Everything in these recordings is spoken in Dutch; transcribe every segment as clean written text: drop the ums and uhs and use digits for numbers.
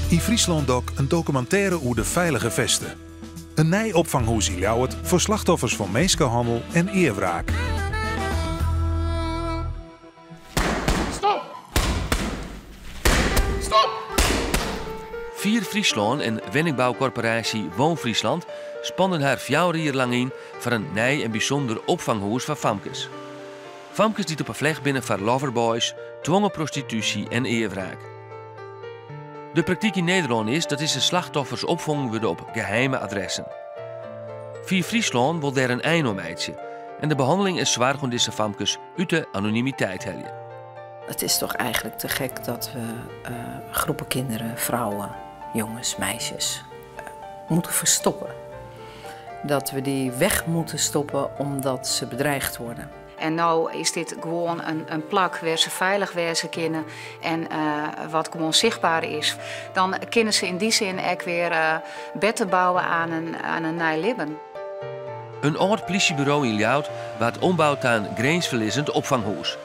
In Friesland doc een documentaire over de veilige vesten. Een nijopvanghuis in Ljouwert voor slachtoffers van mensenhandel en eerwraak. Stop! Stop! Vier Friesland en woningbouwcorporatie Woon Friesland spannen haar 4 jaar lang in voor een nij en bijzonder opvanghuis voor famkes. Famkes die op een vlecht binnen voor loverboys, dwongen prostitutie en eerwraak. De praktijk in Nederland is dat de slachtoffers opvangen worden op geheime adressen. Vier Friesland wil daar een einde om eindje en de behandeling is zwaar van deze famkes uit de anonimiteit helpen. Het is toch eigenlijk te gek dat we groepen kinderen, vrouwen, jongens, meisjes moeten verstoppen. Dat we die weg moeten stoppen omdat ze bedreigd worden. En nu is dit gewoon een plak waar ze veilig wezen kunnen en wat gewoon zichtbaar is. Dan kunnen ze in die zin ook weer betten bouwen aan een nieuw leven. Een oud politiebureau in Ljouwert wordt ombouwd aan grensverliezend opvanghuis.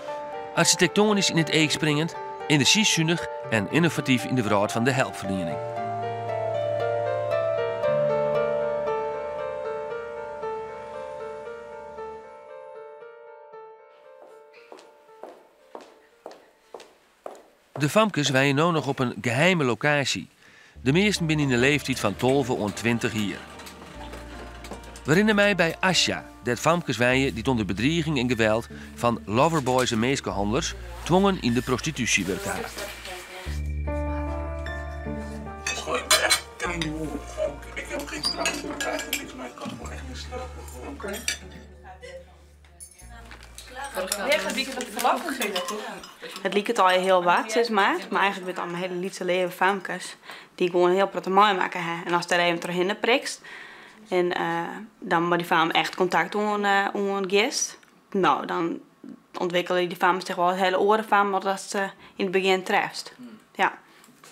Architectonisch in het eek springend, energiezuinig en innovatief in de wereld van de hulpverlening. De famkes wijden nu nog op een geheime locatie. De meesten binnen in de leeftijd van 12 tot 20 jaar. We herinneren mij bij Asja, dat famkes wijden die onder bedreiging en geweld van loverboys en mensenhandelaars dwongen in de prostitutie werkten. Ik heb geen straf, ik krijg niks, maar ik kan gewoon echt niet slapen. Oké. Het liep het al heel wat, zeg maar eigenlijk met allemaal hele lieve leven famkes die gewoon heel prettig mooi maken. Hè. En als er even terug prikt en dan moet die fam echt contact met een gast, nou dan ontwikkelen die fam zich wel het hele oren van wat ze in het begin treft. Ja.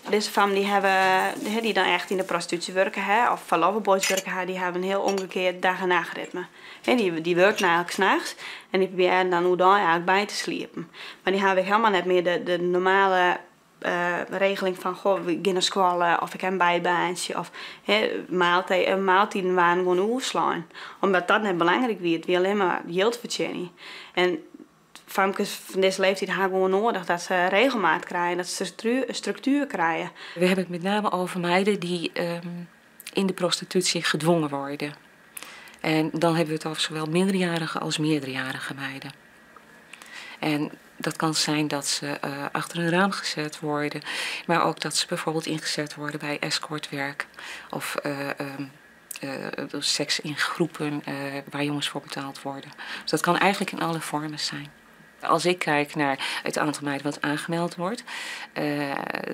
Deze fam die dan echt in de prostitutie werken, hè, of van loverboys werken, hè, die hebben een heel omgekeerd dag- en nachtritme. Die werken eigenlijk 's nachts en die proberen dan hoe dan eigenlijk bij te sliepen. Maar die hebben helemaal net meer de normale regeling van goh, we gaan naar school of ik heb een bijbaantje of maaltijden waren gewoon overslaan. Omdat dat net belangrijk werd, we alleen maar geldverdienen. En famkes van deze leeftijd hebben gewoon nodig dat ze regelmaat krijgen, dat ze structuur krijgen. We hebben het met name over meiden die in de prostitutie gedwongen worden. En dan hebben we het over zowel minderjarige als meerderjarige meiden. En dat kan zijn dat ze achter een raam gezet worden, maar ook dat ze bijvoorbeeld ingezet worden bij escortwerk of seks in groepen waar jongens voor betaald worden. Dus dat kan eigenlijk in alle vormen zijn. Als ik kijk naar het aantal meiden wat aangemeld wordt,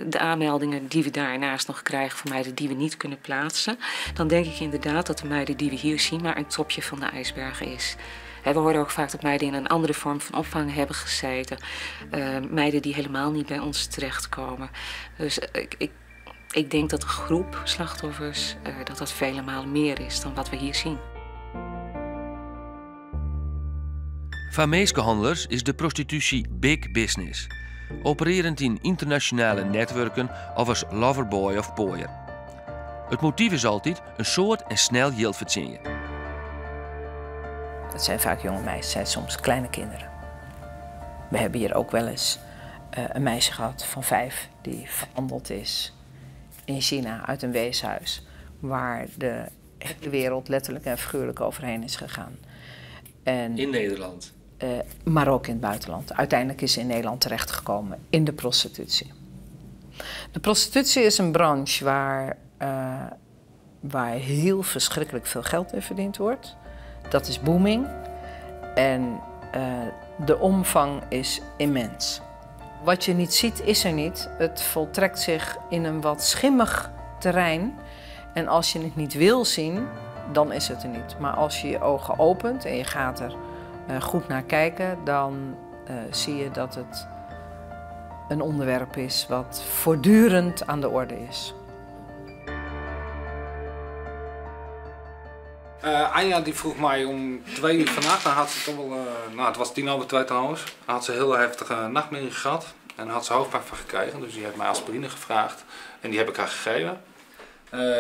de aanmeldingen die we daarnaast nog krijgen voor meiden die we niet kunnen plaatsen, dan denk ik inderdaad dat de meiden die we hier zien maar een topje van de ijsberg is. We horen ook vaak dat meiden in een andere vorm van opvang hebben gezeten. Meiden die helemaal niet bij ons terechtkomen. Dus ik denk dat de groep slachtoffers dat vele malen meer is dan wat we hier zien. Voor mensenhandelaars is de prostitutie big business. Opererend in internationale netwerken of als loverboy of pooier. Het motief is altijd een soort en snel geld verdienen. Het zijn vaak jonge meisjes, het zijn soms kleine kinderen. We hebben hier ook wel eens een meisje gehad van 5 die verhandeld is in China uit een weeshuis. Waar de hele wereld letterlijk en figuurlijk overheen is gegaan. En, in Nederland? Maar ook in het buitenland. Uiteindelijk is ze in Nederland terechtgekomen in de prostitutie. De prostitutie is een branche waar heel verschrikkelijk veel geld in verdiend wordt. Dat is booming en de omvang is immens. Wat je niet ziet, is er niet. Het voltrekt zich in een wat schimmig terrein. En als je het niet wil zien, dan is het er niet. Maar als je je ogen opent en je gaat er goed naar kijken, dan zie je dat het een onderwerp is wat voortdurend aan de orde is. Anja die vroeg mij om 2 uur vannacht, dan had ze toch wel, het was 1:50 trouwens, had ze heel heftige nachtmerrie gehad. En daar had ze hoofdpijn van gekregen, dus die heeft mij aspirine gevraagd. En die heb ik haar gegeven.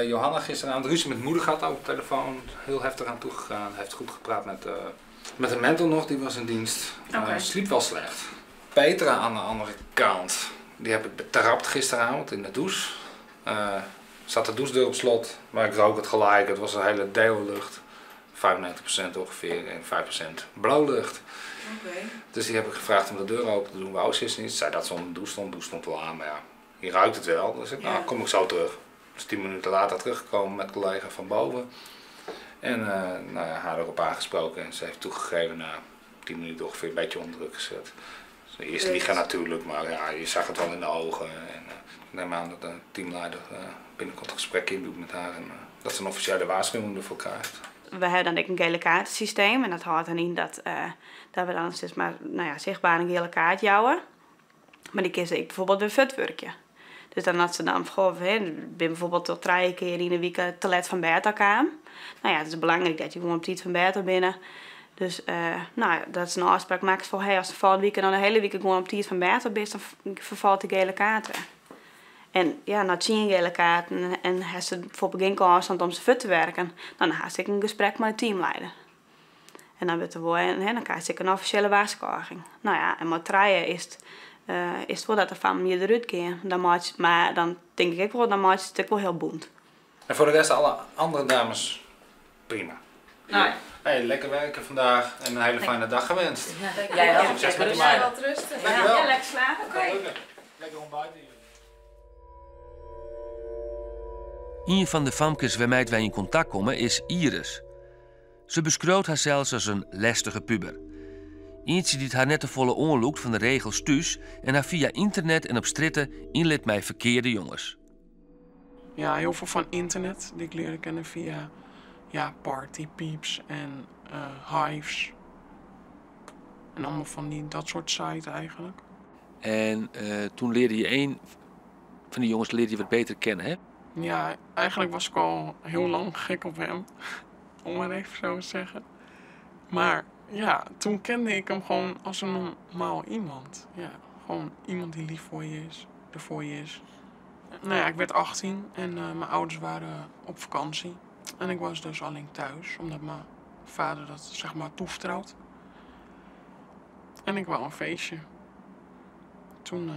Johanna gisteravond ruzie met moeder gehad over de telefoon. Heel heftig aan toegegaan. Heeft goed gepraat met een mentor nog, die was in dienst. Sliep wel slecht. Petra aan de andere kant. Die heb ik betrapt gisteravond in de douche. Zat de douchedeur op slot, maar ik rook het gelijk. Het was een hele deo-lucht. 95% ongeveer en 5% blauwlucht. Dus die heb ik gevraagd om de deur open te doen. Wou ze niet. Ze zei dat ze onder de douche stond. De douche stond wel aan, maar ja, hier ruikt het wel. Dus ik nou, kom ik zo terug. Dus 10 minuten later teruggekomen met een collega van boven. En nou ja, haar erop aangesproken en ze heeft toegegeven na 10 minuten ongeveer een beetje onder druk gezet. Dus eerst liegen natuurlijk, maar ja, je zag het wel in de ogen. En ik neem aan dat de teamleider binnenkort een gesprek in doet met haar en dat ze een officiële waarschuwing ervoor krijgt. We hebben dan ook een gele kaartensysteem en dat houdt dan in dat we dan steeds maar zichtbaar een gele kaart jouwen. Maar die kiezen ik bijvoorbeeld bij futwerkje. Dus dan had ze dan ben bijvoorbeeld tot 3 keer in de week te laat van bed kwam. Nou ja, het is belangrijk dat je gewoon op tijd van bed binnen. Dus dat is een afspraak maakt van hey, als de volgende week dan de hele week gewoon op tijd van bed bent, dan vervalt de gele kaart. En ja, na 10 gele kaarten en als ze bijvoorbeeld geen kans om ze fit te werken, dan ga ik een gesprek met de teamleider. En dan wordt er wel dan krijg ik een officiële waarschuwing. Nou ja, en met 3 is het wel dat de familie eruit gaat. Maar dan denk ik wel, dan maakt het wel heel boend. En voor de rest alle andere dames prima. Nou ja. Hey, lekker werken vandaag en een hele fijne dag gewenst. Ja, jij ook. Succes met de meiden. Wat rustig. Ja, lekker slapen. Oké. Lekker ontbijten. Een van de famkes waarmee wij in contact komen is Iris. Ze beschouwt haar zelfs als een lastige puber. Eentje die het haar net te volle onloekt van de regels thuis en haar via internet en op stritten inlet met verkeerde jongens. Ja, heel veel van internet die ik leerde kennen via Partypeeps en Hives. En allemaal van dat soort sites eigenlijk. En toen leerde je een van die jongens leerde je wat beter kennen, hè? Ja, eigenlijk was ik al heel lang gek op hem. Om maar even zo te zeggen. Maar ja, toen kende ik hem gewoon als een normaal iemand. Ja, gewoon iemand die lief voor je is, er voor je is. Nou ja, ik werd 18 en mijn ouders waren op vakantie. En ik was dus alleen thuis, omdat mijn vader dat zeg maar toevertrouwt. En ik wou een feestje. Toen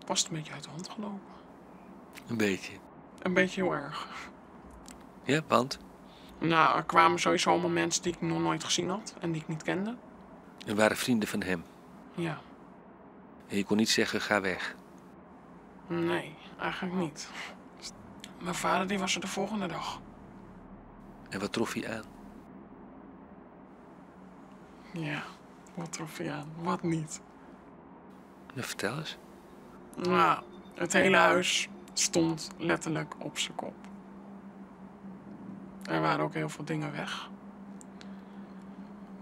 was het een beetje uit de hand gelopen. Een beetje. Een beetje heel erg. Ja, want? Nou, er kwamen sowieso allemaal mensen die ik nog nooit gezien had en die ik niet kende. En waren vrienden van hem. Ja. En je kon niet zeggen, ga weg. Nee, eigenlijk niet. Mijn vader die was er de volgende dag. En wat trof hij aan? Ja, wat trof hij aan? Wat niet? Nou, vertel eens. Nou, het hele huis stond letterlijk op zijn kop. Er waren ook heel veel dingen weg.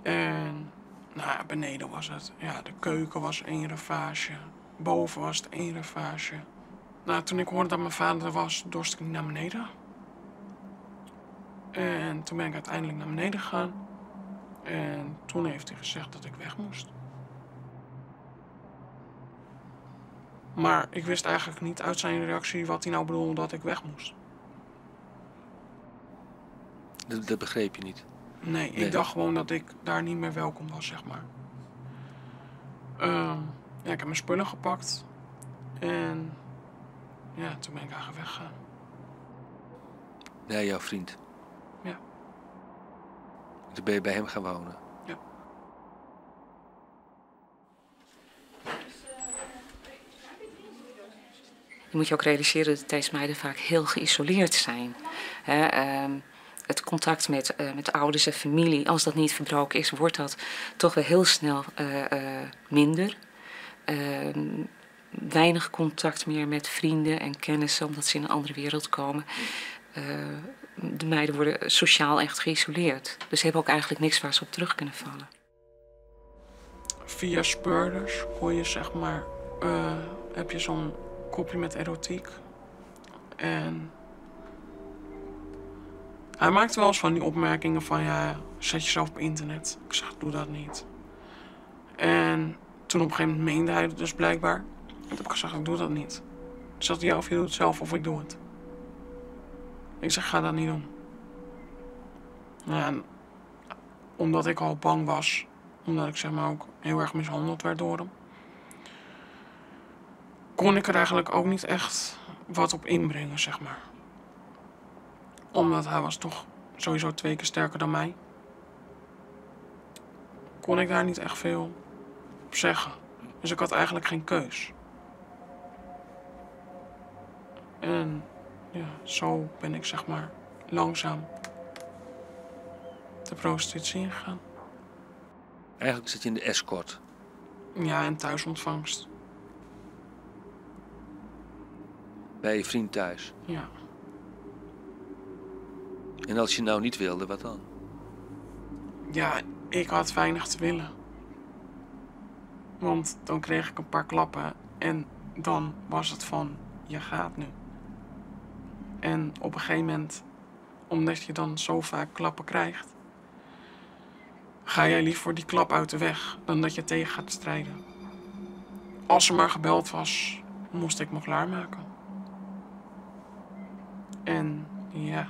En nou ja, beneden was het. Ja, de keuken was 1 ravage. Boven was het 1 ravage. Nou, toen ik hoorde dat mijn vader er was, dorst ik niet naar beneden. En toen ben ik uiteindelijk naar beneden gegaan. En toen heeft hij gezegd dat ik weg moest. Maar ik wist eigenlijk niet uit zijn reactie wat hij nou bedoelde dat ik weg moest. Dat begreep je niet? Nee, ik dacht gewoon dat ik daar niet meer welkom was, zeg maar. Ja, ik heb mijn spullen gepakt. En ja, toen ben ik eigenlijk weggegaan. Nee, jouw vriend? Ja. Toen ben je bij hem gaan wonen? Ja. Je moet je ook realiseren dat deze meiden vaak heel geïsoleerd zijn. Het contact met ouders en familie, als dat niet verbroken is, wordt dat toch weer heel snel minder. Weinig contact meer met vrienden en kennissen, omdat ze in een andere wereld komen. De meiden worden sociaal echt geïsoleerd. Dus ze hebben ook eigenlijk niks waar ze op terug kunnen vallen. Via speurders hoor je zeg maar, heb je zo'n kopje met erotiek. En hij maakt wel eens van die opmerkingen van ja, zet jezelf op internet. Ik zeg, doe dat niet. En Toen op een gegeven moment meende hij het dus blijkbaar. En toen heb ik gezegd, ik doe dat niet. Toen zei hij, ja, of je doet het zelf of ik doe het. Ik zeg, ga dat niet doen. Ja, en omdat ik al bang was, omdat ik zeg maar ook heel erg mishandeld werd door hem, kon ik er eigenlijk ook niet echt wat op inbrengen, zeg maar. Omdat hij was toch sowieso 2 keer sterker dan mij. Kon ik daar niet echt veel op zeggen. Dus ik had eigenlijk geen keus. En ja, zo ben ik zeg maar langzaam de prostitutie ingegaan. Eigenlijk zit je in de escort. Ja, en thuisontvangst. Bij je vriend thuis. Ja. En als je nou niet wilde, wat dan? Ja, ik had weinig te willen. Want dan kreeg ik een paar klappen en dan was het van, je gaat nu. En op een gegeven moment, omdat je dan zo vaak klappen krijgt, ga jij liever die klap uit de weg dan dat je tegen gaat strijden. Als er maar gebeld was, moest ik me klaarmaken. En ja,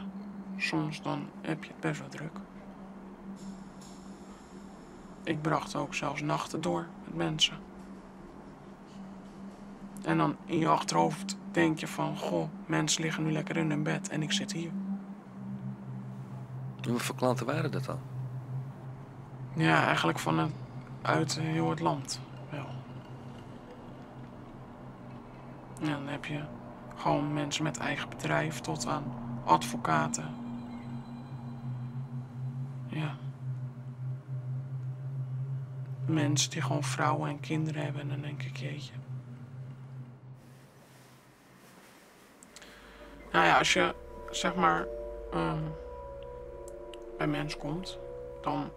soms dan heb je het best wel druk. Ik bracht ook zelfs nachten door met mensen. En dan in je achterhoofd denk je van, goh, mensen liggen nu lekker in hun bed en ik zit hier. En wat voor klanten waren dat dan? Ja, eigenlijk uit heel het land wel. Ja, dan heb je gewoon mensen met eigen bedrijf tot aan advocaten. Ja. Mensen die gewoon vrouwen en kinderen hebben en dan denk ik, jeetje. Nou ja, als je zeg maar bij mensen komt, dan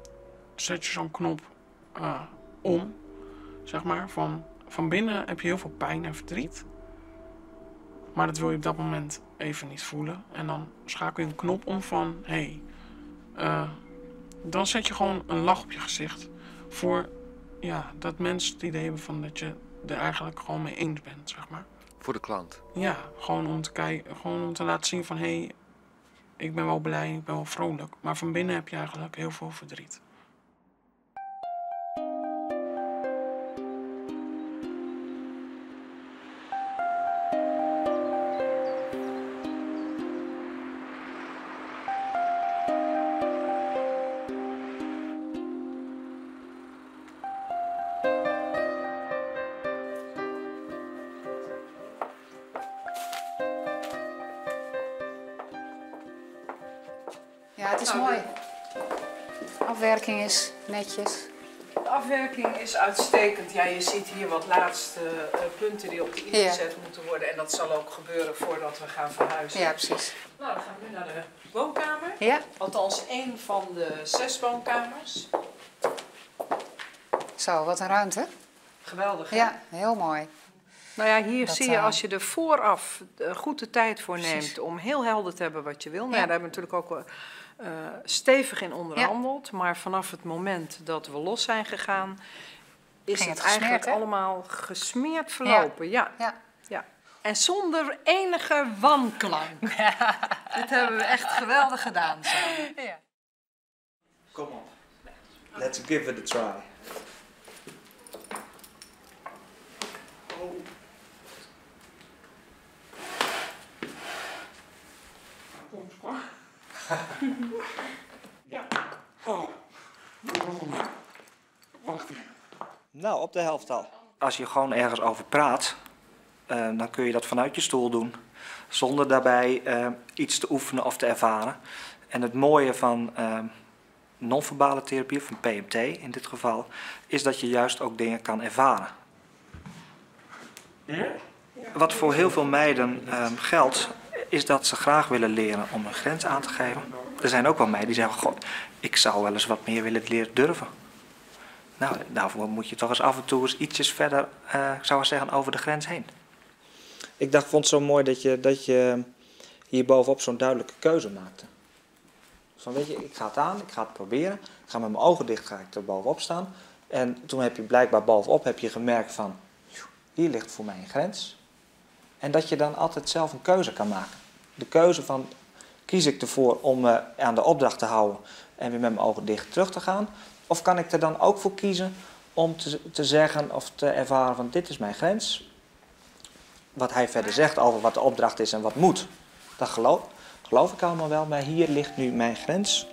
zet je zo'n knop om, zeg maar. Van binnen heb je heel veel pijn en verdriet. Maar dat wil je op dat moment even niet voelen. En dan schakel je een knop om van, hé, dan zet je gewoon een lach op je gezicht. Voor ja, dat mensen het idee hebben van dat je er eigenlijk gewoon mee eens bent, zeg maar. Voor de klant? Ja, gewoon om te kijken, gewoon om te laten zien van, hé, ik ben wel blij, ik ben wel vrolijk. Maar van binnen heb je eigenlijk heel veel verdriet. Ja, het is mooi. De afwerking is netjes. De afwerking is uitstekend. Ja, je ziet hier wat laatste punten die op de i gezet moeten worden. En dat zal ook gebeuren voordat we gaan verhuizen. Ja, precies. Nou, dan gaan we nu naar de woonkamer. Ja. Althans, 1 van de 6 woonkamers. Zo, wat een ruimte. Geweldig, hè? Ja, heel mooi. Nou ja, hier Dat, zie je als je er vooraf goed de tijd voor neemt precies. om heel helder te hebben wat je wil. Nou Ja. ja, daar hebben we natuurlijk ook stevig in onderhandeld. Maar vanaf het moment dat we los zijn gegaan, is Ging het het gesmeerd, eigenlijk hè? allemaal gesmeerd verlopen. Ja. Ja. Ja. En zonder enige wanklank. Dit hebben we echt geweldig gedaan samen. Ja. Kom op. Let's give it a try. Ja. Oh. Wacht even. Nou, op de helft al. Als je gewoon ergens over praat, dan kun je dat vanuit je stoel doen. Zonder daarbij iets te oefenen of te ervaren. En het mooie van non-verbale therapie, van PMT in dit geval, is dat je juist ook dingen kan ervaren. Wat voor heel veel meiden geldt, is dat ze graag willen leren om een grens aan te geven. Er zijn ook wel meiden die zeggen, goh, ik zou wel eens wat meer willen leren durven. Nou, daarvoor moet je toch eens af en toe eens ietsjes verder, ik zou zeggen, over de grens heen. Ik vond het zo mooi dat je hier bovenop zo'n duidelijke keuze maakte. Van weet je, ik ga het aan, ik ga het proberen. Ik ga met mijn ogen dicht, ga ik er bovenop staan. En toen heb je blijkbaar bovenop gemerkt van, hier ligt voor mij een grens. En dat je dan altijd zelf een keuze kan maken. De keuze van, kies ik ervoor om me aan de opdracht te houden en weer met mijn ogen dicht terug te gaan? Of kan ik er dan ook voor kiezen om te zeggen of te ervaren van, dit is mijn grens. Wat hij verder zegt over wat de opdracht is en wat moet, dat geloof ik allemaal wel, maar hier ligt nu mijn grens.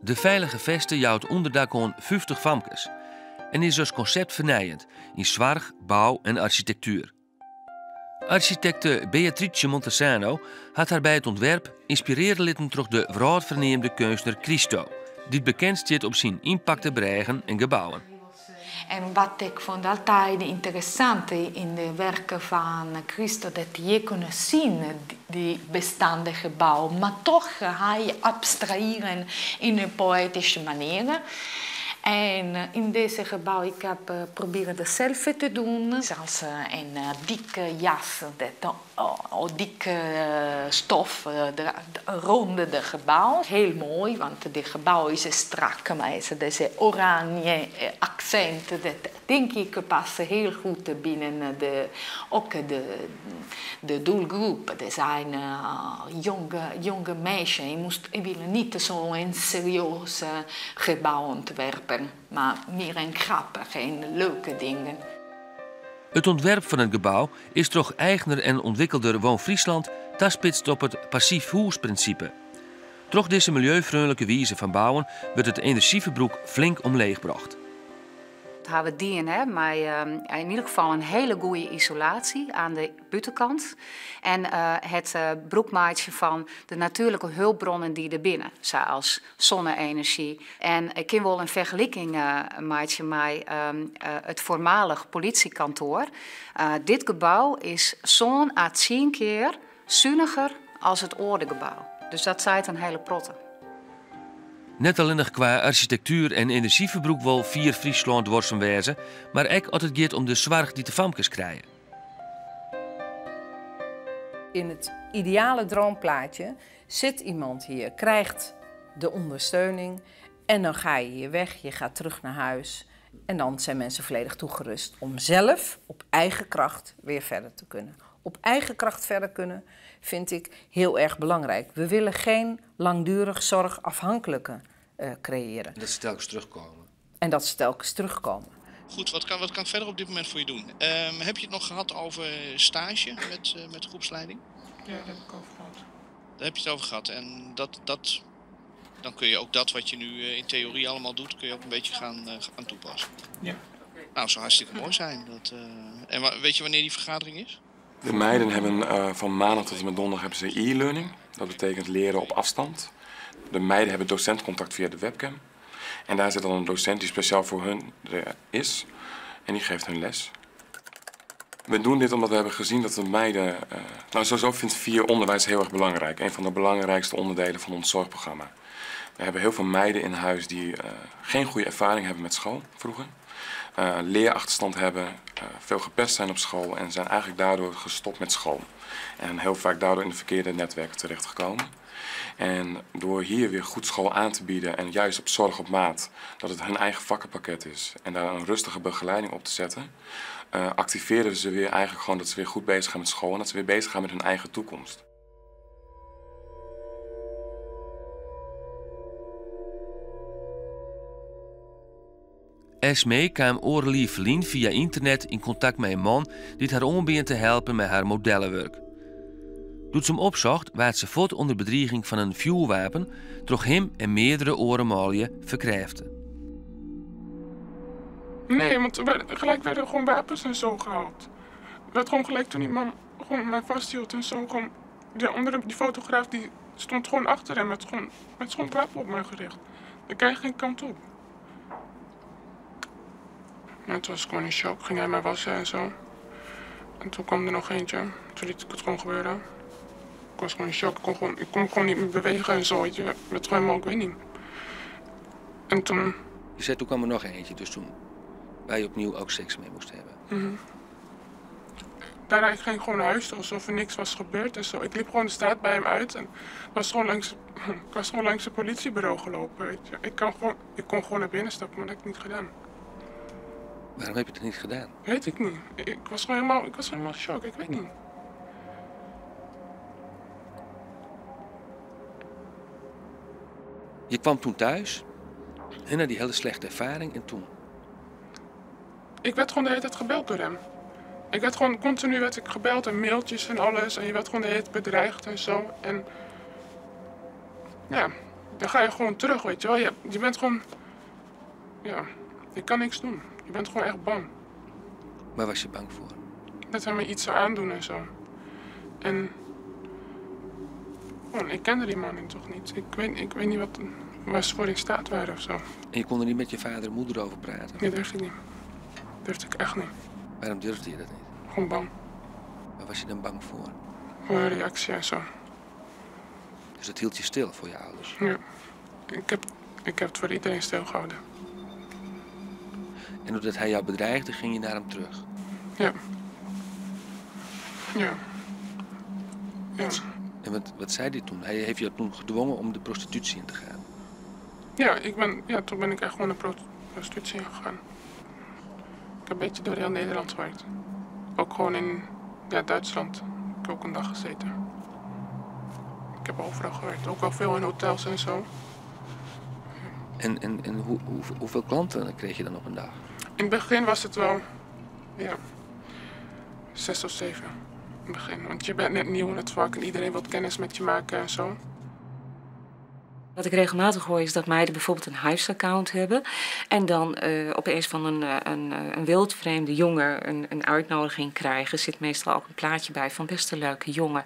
De veilige vesten jouwt onderdak aan 50 famkes en is als concept vernijend in zorg, bouw en architectuur. Architecte Beatrice Montesano had haar bij het ontwerp inspireerde litten door de wereldverneemde kunstenaar Christo, die het bekend staat op zijn impacte bregen en gebouwen. En wat ik vond altijd interessant in de werken van Christo, dat je kon zien die bestaande gebouwen, maar toch ga je abstraheren in een poëtische manier. En in deze gebouw ik heb proberen hetzelfde te doen. Zoals een dikke jas, dikke stof ronde de gebouw. Heel mooi, want het gebouw is strak, maar is deze oranje accent. Dat denk ik past heel goed binnen de doelgroep. Er zijn jonge meisjes. Je wil niet zo'n serieus gebouw ontwerpen, maar meer een grappige en leuke dingen. Het ontwerp van het gebouw is toch eigener en ontwikkelder Woon-Friesland taspitst op het passief huisprincipe. Toch deze milieuvriendelijke wijze van bouwen wordt het energieverbruik flink omleeggebracht. Hebben we maar in ieder geval een hele goede isolatie aan de buitenkant. En het broekmaatje van de natuurlijke hulpbronnen die er binnen, zoals zonne-energie. En ik kan wel een vergelijking maken met het voormalig politiekantoor. Dit gebouw is zo'n à 10 keer zuiniger als het oude gebouw. Dus dat zijn een hele protte. Net alleen nog qua architectuur en energieverbruik wel 4 Friesland worsen wezen, maar ook als het gaat om de zorg die de famkes krijgen. In het ideale droomplaatje zit iemand hier, krijgt de ondersteuning en dan ga je hier weg, je gaat terug naar huis. En dan zijn mensen volledig toegerust om zelf op eigen kracht weer verder te kunnen. Op eigen kracht verder kunnen vind ik heel erg belangrijk. We willen geen langdurig zorgafhankelijke creëren. Dat ze telkens terugkomen. En dat ze telkens terugkomen. Goed, wat kan ik verder op dit moment voor je doen? Heb je het nog gehad over stage met groepsleiding? Ja, daar heb ik over gehad. Daar heb je het over gehad. En dan kun je ook dat wat je nu in theorie allemaal doet, kun je ook een beetje gaan toepassen. Ja. Nou, zou hartstikke mooi zijn. En weet je wanneer die vergadering is? De meiden hebben van maandag tot en met donderdag hebben ze e-learning. Dat betekent leren op afstand. De meiden hebben docentcontact via de webcam. En daar zit dan een docent die speciaal voor hun is. En die geeft hun les. We doen dit omdat we hebben gezien dat de meiden... sowieso vindt 4 onderwijs heel erg belangrijk. Een van de belangrijkste onderdelen van ons zorgprogramma. We hebben heel veel meiden in huis die geen goede ervaring hebben met school vroeger. Leerachterstand hebben, veel gepest zijn op school en zijn eigenlijk daardoor gestopt met school. En heel vaak daardoor in de verkeerde netwerken terechtgekomen. En door hier weer goed school aan te bieden en juist op zorg op maat, dat het hun eigen vakkenpakket is en daar een rustige begeleiding op te zetten, activeren ze weer eigenlijk gewoon dat ze weer goed bezig gaan met school en dat ze weer bezig gaan met hun eigen toekomst. Esmee kwam Aurelie Verlien via internet in contact met een man die haar onbeen te helpen met haar modellenwerk. Toen ze hem opzocht, werd ze voort onder bedreiging van een vuurwapen, door hem en meerdere orenmalien verkrijften. Nee, want gelijk werden gewoon wapens en zo gehaald. Dat gewoon gelijk toen die man gewoon mij vasthield en zo gewoon... Die fotograaf die stond gewoon achter hem met gewoon wapen op mij gericht. Dan krijg je geen kant op. En toen was ik gewoon in shock, ging hij mij wassen en zo. En toen kwam er nog eentje, toen liet ik het gewoon gebeuren. Ik was gewoon in shock, ik kon gewoon niet meer bewegen en zo, weet je. Met gewoon, ik weet niet. En toen... Je zei toen kwam er nog eentje, dus toen wij opnieuw ook seks mee moesten hebben. daarna ik ging gewoon naar huis alsof er niks was gebeurd en zo. Ik liep gewoon de straat bij hem uit en ik was gewoon langs het politiebureau gelopen. Weet je. Ik kon gewoon naar binnen stappen, maar dat heb ik niet gedaan. Waarom heb je het niet gedaan? Weet ik niet. Ik was helemaal in shock, ik weet niet. Je kwam toen thuis en na die hele slechte ervaring en toen? Ik werd gewoon de hele tijd gebeld door hem. Ik werd gewoon continu gebeld en mailtjes en alles. En je werd gewoon de hele tijd bedreigd en zo. En ja, dan ga je gewoon terug, weet je wel. Je bent gewoon, ja, je kan niks doen. Je bent gewoon echt bang. Waar was je bang voor? Dat hij me iets zou aandoen en zo. En gewoon, ik kende die man toch niet. Ik weet niet waar ze voor in staat waren of zo. En je kon er niet met je vader en moeder over praten? Nee, durfde ik niet. Durfde ik echt niet. Waarom durfde je dat niet? Gewoon bang. Waar was je dan bang voor? Voor een reactie en zo. Dus dat hield je stil voor je ouders? Ja. Ik heb het voor iedereen stilgehouden. En doordat hij jou bedreigde, ging je naar hem terug? Ja. Ja. Ja. En wat zei hij toen? Hij heeft je toen gedwongen om de prostitutie in te gaan? Ja, toen ben ik echt gewoon de prostitutie ingegaan. Ik heb een beetje door heel Nederland gewerkt. Ook gewoon in Duitsland. Ik heb ook een dag gezeten. Ik heb overal gewerkt. Ook wel veel in hotels en zo. En hoeveel klanten kreeg je dan op een dag? In het begin was het wel, 6 of 7. In het begin. Want je bent net nieuw in het vak en iedereen wil kennis met je maken en zo. Wat ik regelmatig hoor is dat meiden bijvoorbeeld een huisaccount hebben. En dan opeens van een wildvreemde jongen een uitnodiging krijgen. Er zit meestal ook een plaatje bij van best een leuke jongen.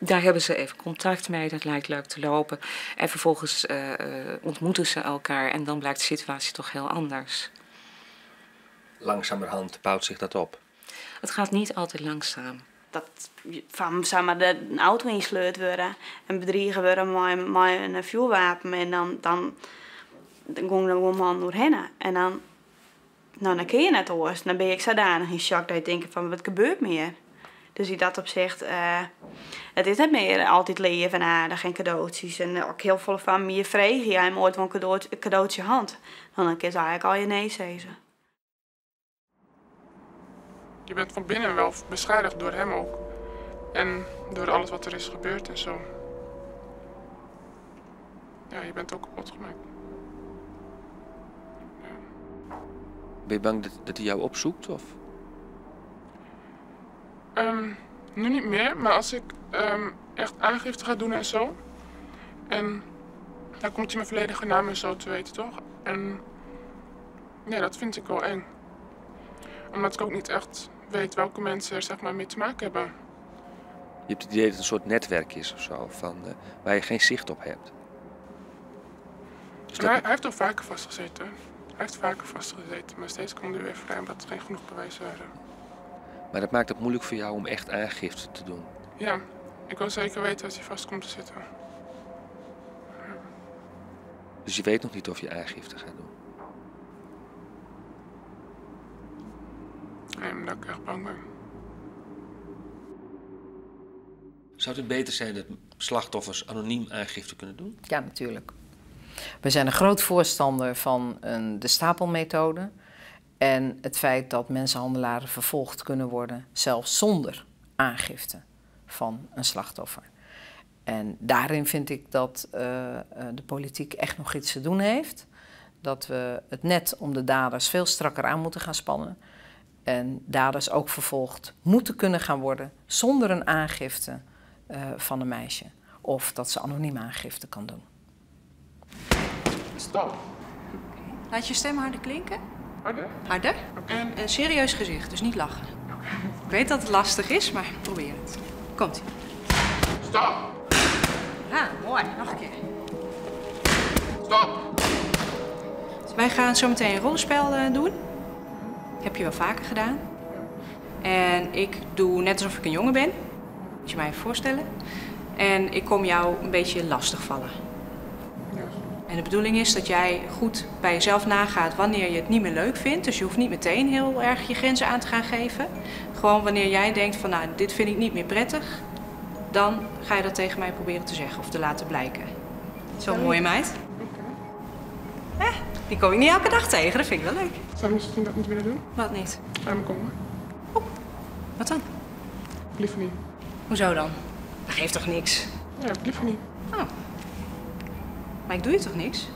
Daar hebben ze even contact mee, dat lijkt leuk te lopen. En vervolgens ontmoeten ze elkaar en dan blijkt de situatie toch heel anders. Langzamerhand bouwt zich dat op? Het gaat niet altijd langzaam. Dat van de auto insleurd worden en bedriegen worden met een vuurwapen. En dan ging er een man doorheen. En dan kun je net oors. Dan ben ik zodanig in shock dat je denkt van wat gebeurt meer. Dus in dat opzicht, het is niet meer altijd leven aardig en cadeautjes. En ook heel veel van meer vregen. Jij hebt ooit wel een cadeautje hand. Dan kun je eigenlijk al je nee zeggen. Je bent van binnen wel beschadigd door hem ook. En door alles wat er is gebeurd en zo. Ja, je bent ook kapot gemaakt. Ja. Ben je bang dat hij jou opzoekt? Of? Nu niet meer, maar als ik echt aangifte ga doen en zo. En dan komt hij mijn volledige naam en zo te weten, toch? En ja, dat vind ik wel eng. Omdat ik ook niet echt weet welke mensen er zeg maar mee te maken hebben. Je hebt het idee dat het een soort netwerk is of zo, waar je geen zicht op hebt. Dus hij heeft al vaker vastgezeten. Hij heeft vaker vastgezeten, maar steeds kwam hij weer vrij omdat er geen genoeg bewijzen waren. Maar dat maakt het moeilijk voor jou om echt aangifte te doen? Ja, ik wil zeker weten als hij vast komt te zitten. Ja. Dus je weet nog niet of je aangifte gaat doen? Nee, omdat ik echt bang ben. Zou het beter zijn dat slachtoffers anoniem aangifte kunnen doen? Ja, natuurlijk. We zijn een groot voorstander van de stapelmethode. En het feit dat mensenhandelaren vervolgd kunnen worden, zelfs zonder aangifte van een slachtoffer. En daarin vind ik dat de politiek echt nog iets te doen heeft. Dat we het net om de daders veel strakker aan moeten gaan spannen. En daders ook vervolgd moeten kunnen gaan worden zonder een aangifte van een meisje. Of dat ze anoniem aangifte kan doen. Stop. Laat je stem harder klinken. Harder? Harder. En een serieus gezicht, dus niet lachen. Ik weet dat het lastig is, maar probeer het. Komt-ie. Stop. Ah, mooi. Nog een keer. Stop. Dus wij gaan zo meteen een rollenspel doen. Heb je wel vaker gedaan. En ik doe net alsof ik een jongen ben. Moet je mij even voorstellen. En ik kom jou een beetje lastig vallen. En de bedoeling is dat jij goed bij jezelf nagaat wanneer je het niet meer leuk vindt. Dus je hoeft niet meteen heel erg je grenzen aan te gaan geven. Gewoon wanneer jij denkt van nou, dit vind ik niet meer prettig, dan ga je dat tegen mij proberen te zeggen of te laten blijken. Zo'n mooie meid. Die kom ik niet elke dag tegen, dat vind ik wel leuk. Zou je misschien dat niet willen doen? Wat niet? Bij me komen. Wat dan? Liever niet. Hoezo dan? Dat geeft toch niks? Ja, liever niet. Oh. Maar ik doe je toch niks?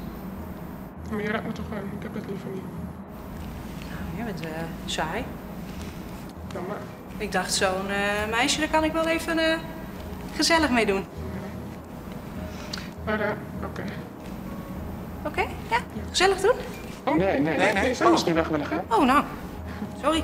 Maar je raakt me toch aan. Ik heb het liever niet. Nou, jij bent saai. Nou maar. Ik dacht, zo'n meisje, daar kan ik wel even gezellig mee doen. Maar oké. Oké, ja? Gezellig doen? Oh nee. Zou je niet weg willen gaan? Oh, nou. Sorry.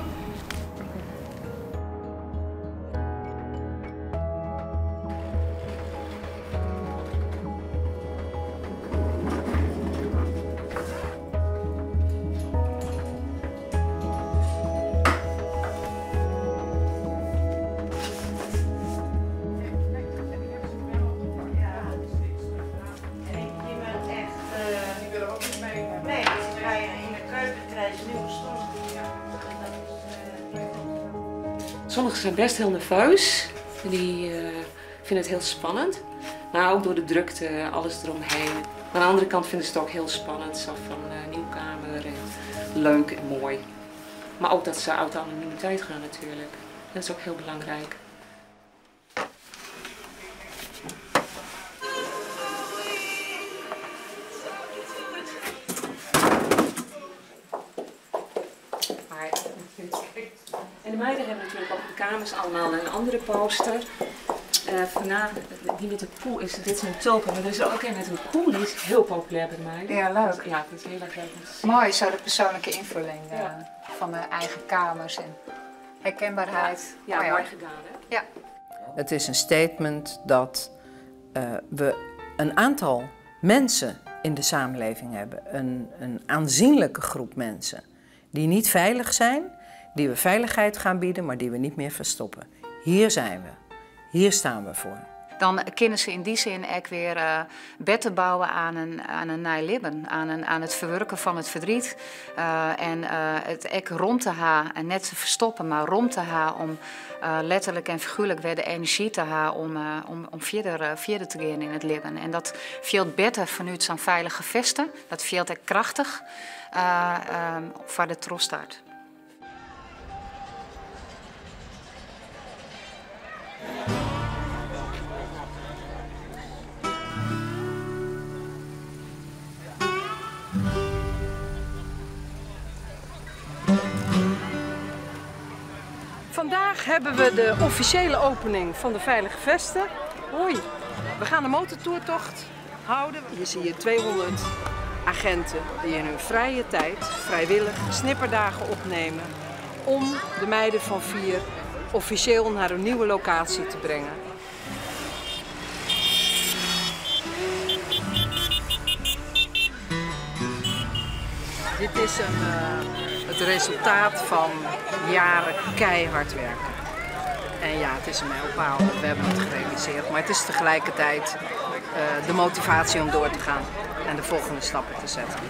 Sommigen zijn best heel nerveus. Die vinden het heel spannend. Maar ook door de drukte, alles eromheen. Maar aan de andere kant vinden ze het ook heel spannend. Zo van nieuwkamer en leuk en mooi. Maar ook dat ze uit de anonimiteit gaan natuurlijk. Dat is ook heel belangrijk. En de meiden hebben natuurlijk op de kamers allemaal een andere poster. Die met de koe is, dit is een tulpen, maar er is ook een met een koe, die is heel populair bij de meiden. Ja, leuk. Ja, dat is heel erg leuk. Mooi, zo de persoonlijke invulling van de eigen kamers en herkenbaarheid. Ja, mooi gedaan hè? Ja. Het is een statement dat we een aantal mensen in de samenleving hebben. Een aanzienlijke groep mensen die niet veilig zijn, die we veiligheid gaan bieden, maar die we niet meer verstoppen. Hier zijn we. Hier staan we voor. Dan kunnen ze in die zin ook weer betten bouwen aan een nijlibben, aan het verwerken van het verdriet. En het ook rond te gaan, en net te verstoppen, maar rond te gaan om letterlijk en figuurlijk weer de energie te gaan om verder te gaan in het leven. En dat veel beter vanuit zo'n veilige vesten, dat veel te krachtig voor de troostart. Vandaag hebben we de officiële opening van de Veilige Vesten. Hoi, we gaan een motortoertocht houden. Hier zie je 200 agenten die in hun vrije tijd vrijwillig snipperdagen opnemen om de meiden van 4 officieel naar een nieuwe locatie te brengen. Dit is het resultaat van jaren keihard werken. En ja, het is een mijlpaal. We hebben het gerealiseerd. Maar het is tegelijkertijd de motivatie om door te gaan en de volgende stappen te zetten.